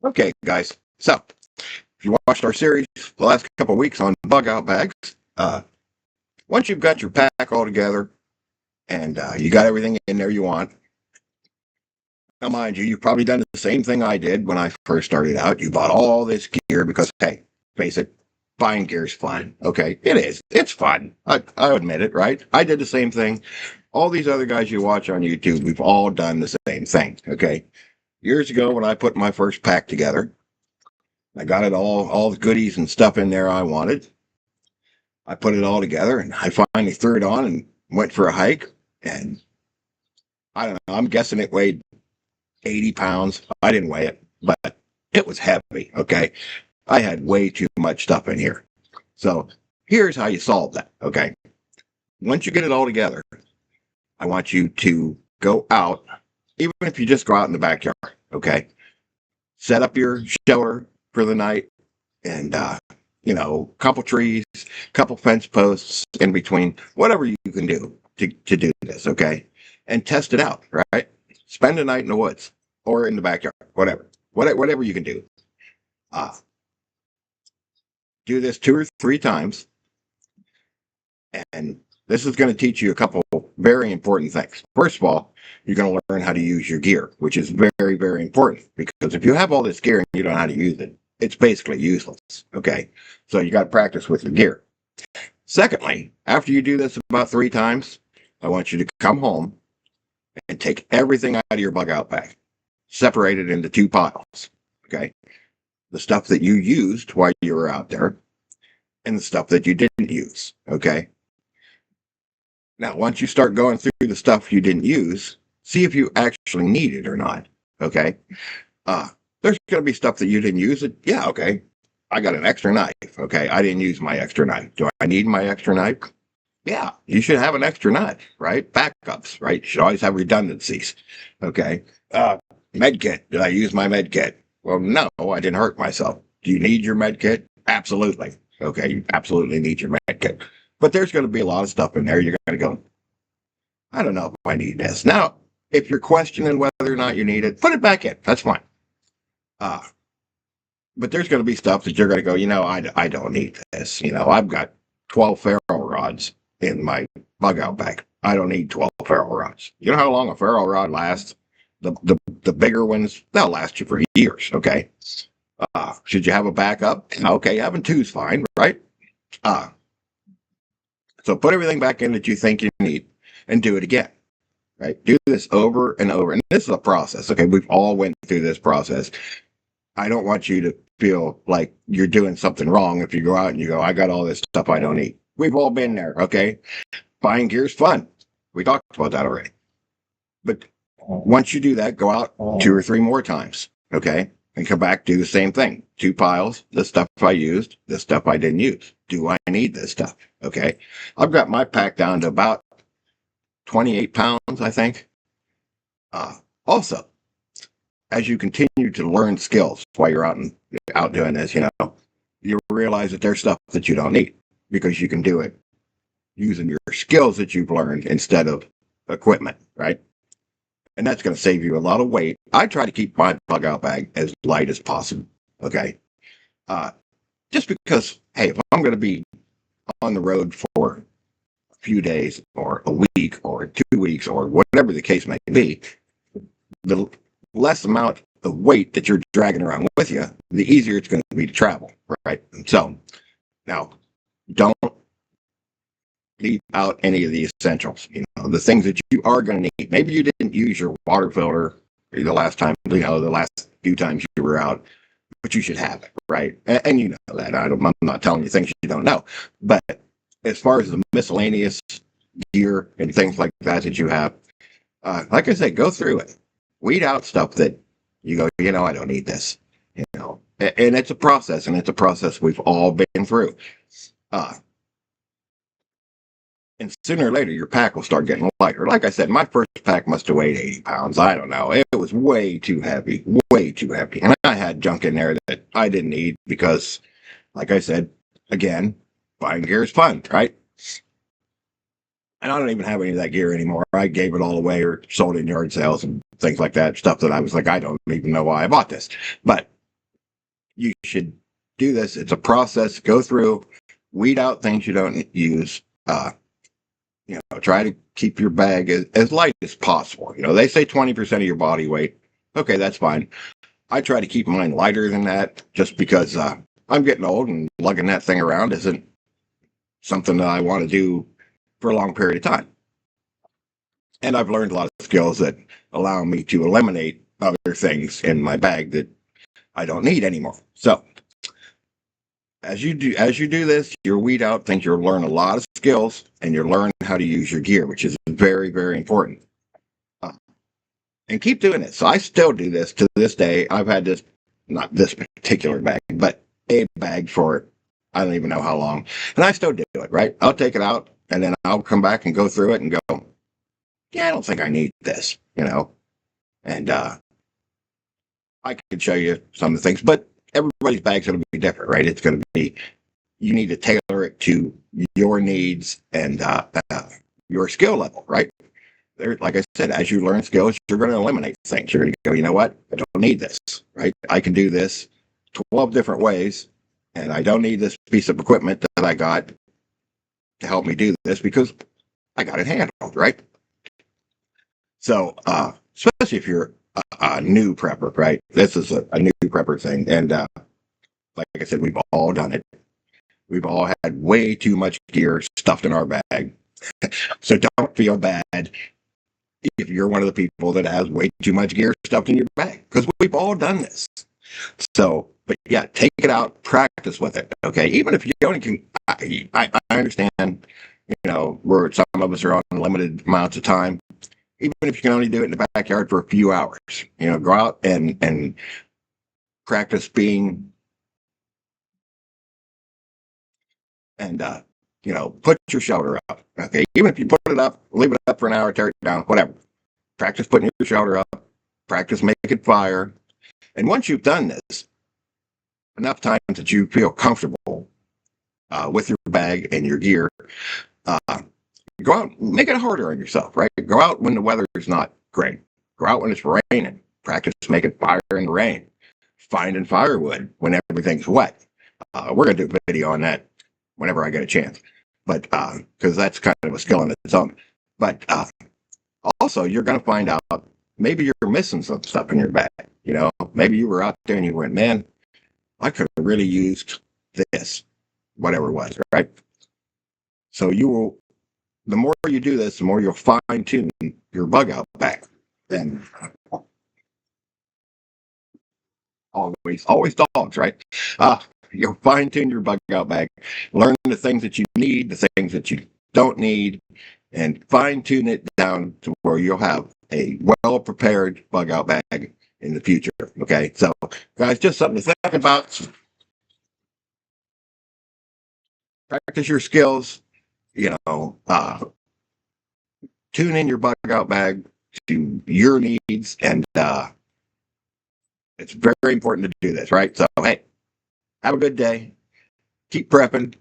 Okay, guys. So, if you watched our series the last couple of weeks on bug out bags, once you've got your pack all together and you got everything in there you want, now mind you, you've probably done the same thing I did when I first started out. You bought all this gear because, hey, face it, buying gear is fun. Okay, it is. It's fun. I admit it, right? I did the same thing. All these other guys you watch on YouTube, we've all done the same thing. Okay, years ago when I put my first pack together, I got it all the goodies and stuff in there I wanted. I put it all together and I finally threw it on and went for a hike. And I don't know, I'm guessing it weighed 80 pounds. I didn't weigh it, but it was heavy. Okay. I had way too much stuff in here. So here's how you solve that. Okay. Once you get it all together, I want you to go out, even if you just go out in the backyard. Okay. Set up your shelter for the night and, couple trees, couple fence posts in between, whatever you can do to do this, okay? And test it out, right? Spend a night in the woods or in the backyard, whatever you can do. Do this 2 or 3 times, and this is going to teach you a couple very important things. First of all, you're going to learn how to use your gear, which is very, very important because if you have all this gear and you don't know how to use it, it's basically useless. Okay. So you got to practice with your gear. Secondly, after you do this about 3 times, I want you to come home and take everything out of your bug out bag, separate it into 2 piles. Okay. The stuff that you used while you were out there and the stuff that you didn't use. Okay. Now, once you start going through the stuff you didn't use, see if you actually need it or not. Okay. There's going to be stuff that you didn't use. Yeah, okay. I got an extra knife. Okay. I didn't use my extra knife. Do I need my extra knife? Yeah, you should have an extra knife, right? Backups, right? You should always have redundancies. Okay. Med kit. Did I use my med kit? Well, no, I didn't hurt myself. Do you need your med kit? Absolutely. Okay. You absolutely need your med kit. But there's going to be a lot of stuff in there. You're going to go, I don't know if I need this. Now, if you're questioning whether or not you need it, put it back in. That's fine. But there's going to be stuff that you're going to go, I don't need this. I've got 12 ferro rods in my bug out bag. I don't need 12 ferro rods. You know how long a ferro rod lasts? The bigger ones, they'll last you for years. Okay. Should you have a backup? Okay. Having two's fine, right? So put everything back in that you think you need and do it again. Right? Do this over and over. And this is a process. Okay. We've all went through this process. I don't want you to feel like you're doing something wrong if you go out and you go, I got all this stuff I don't need. We've all been there, okay? Buying gear's fun. We talked about that already. But once you do that, go out 2 or 3 more times, okay? And come back, do the same thing. 2 piles, the stuff I used, the stuff I didn't use. Do I need this stuff, okay? I've got my pack down to about 28 pounds, I think. Also, as you continue to learn skills while you're out doing this, you realize that there's stuff that you don't need because you can do it using your skills that you've learned instead of equipment, right? And that's going to save you a lot of weight. I try to keep my bug out bag as light as possible. Okay. Just because, hey, if I'm going to be on the road for a few days or a week or 2 weeks or whatever the case may be, the less amount of weight that you're dragging around with you, the easier it's going to be to travel, right? So now, don't leave out any of the essentials. The things that you are going to need. Maybe you didn't use your water filter the last few times you were out, but you should have it, right? And you know that. I'm not telling you things you don't know. But as far as the miscellaneous gear and things like that you have, like I said, go through it. Weed out stuff that you go, I don't need this, and it's a process, we've all been through. And sooner or later, your pack will start getting lighter. Like I said, my first pack must have weighed 80 pounds. I don't know. It was way too heavy. And I had junk in there that I didn't need because, like I said, again, buying gear is fun, right? And I don't even have any of that gear anymore. I gave it all away or sold it in yard sales and things like that. Stuff that I was like, I don't even know why I bought this. But you should do this. It's a process. Go through, weed out things you don't use. Try to keep your bag as light as possible. They say 20% of your body weight. Okay, that's fine. I try to keep mine lighter than that just because I'm getting old and lugging that thing around isn't something that I want to do for a long period of time. And I've learned a lot of skills that allow me to eliminate other things in my bag that I don't need anymore. So as you do this, you'll weed out things. You'll learn a lot of skills, and you'll learn how to use your gear, which is very, very important. And keep doing it. So I still do this to this day. I've had this, not this particular bag, but a bag for I don't even know how long, and I still do it. Right? I'll take it out, and then I'll come back and go through it and go, yeah, I don't think I need this. And I could show you some of the things, but everybody's bag's going to be different, right? It's going to be, you need to tailor it to your needs and your skill level, right? Like I said, as you learn skills, you're going to eliminate things. You're going to go, you know what? I don't need this, right? I can do this 12 different ways, and I don't need this piece of equipment that I got to help me do this because I got it handled, right? So, especially if you're a new prepper, right? This is a new prepper thing. And like I said, we've all done it. We've all had way too much gear stuffed in our bag. So don't feel bad if you're one of the people that has way too much gear stuffed in your bag, because we've all done this. So, but yeah, take it out, practice with it. Okay, even if you only can, I understand. Where some of us are on limited amounts of time. Even if you can only do it in the backyard for a few hours, go out and practice being, and put your shoulder up. Okay, even if you put it up, leave it up for an hour, tear it down, whatever. Practice putting your shoulder up. Practice making fire. And once you've done this enough times that you feel comfortable with your bag and your gear, go out, make it harder on yourself, right? Go out when the weather is not great. Go out when it's raining. Practice making fire in the rain. Finding firewood when everything's wet. We're going to do a video on that whenever I get a chance. But because that's kind of a skill in its own. But also, you're going to find out maybe you're missing some stuff in your bag. Maybe you were out there and you went, man, I could have really used this, whatever it was, right? So the more you do this, the more you'll fine tune your bug out bag. And always dogs, right? You'll fine tune your bug out bag, learn the things that you need, the things that you don't need, and fine tune it down to where you'll have a well prepared bug out bag in the future. Okay, so guys, just something to think about. Practice your skills. Tune in your bug out bag to your needs, and it's very important to do this, right? So, hey, have a good day. Keep prepping.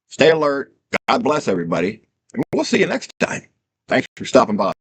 Stay alert. God bless everybody. And we'll see you next time. Thanks for stopping by.